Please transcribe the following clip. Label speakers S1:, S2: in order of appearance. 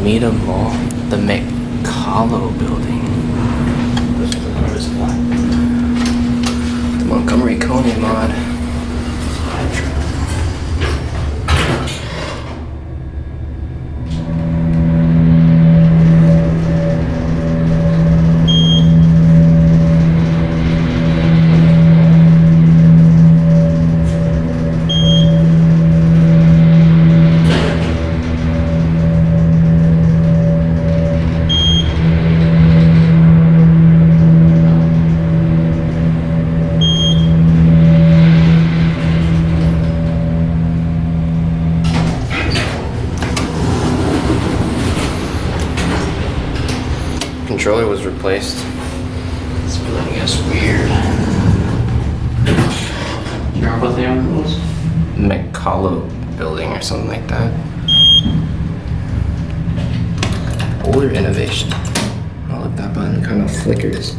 S1: Alameda Mall, the McCullough building.
S2: This is the hardest one.
S1: The Montgomery KONE mod. Controller was replaced.
S2: This building is weird. Do you remember what the name was?
S1: McCullough building or something like that. Older innovation. Oh look, that button kind of flickers.